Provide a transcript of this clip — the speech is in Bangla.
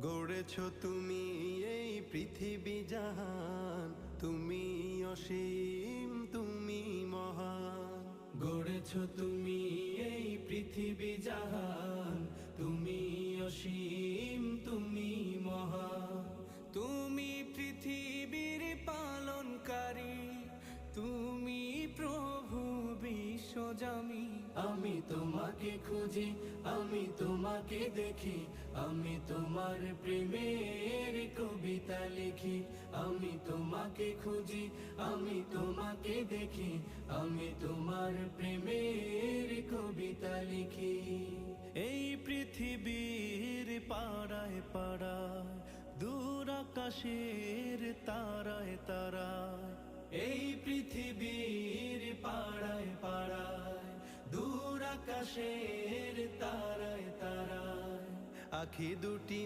গড়েছ তুমি এই পৃথিবী জাহান, তুমি অসীম, তুমি মহান। গড়েছ তুমি এই পৃথিবী জাহান, তুমি অসীম, তুমি মহান। তুমি পৃথিবীর পালনকারী, তুমি প্রভু বিশ্বজামি। আমি তোমাকে খুঁজি, আমি তোমাকে দেখি, আমি তোমার প্রেমের কবিতা লিখি। আমি তোমাকে খুঁজি, আমি তোমাকে দেখি, আমি তোমার প্রেমের কবিতা লিখি। এই পৃথিবীর পাড়ায় পাড়ায়, দূর আকাশের তারায় তারায়। এই পৃথিবীর পাড়ায় পাড়ায়, দূর আকাশের তারায় তারায়। আখি দুটি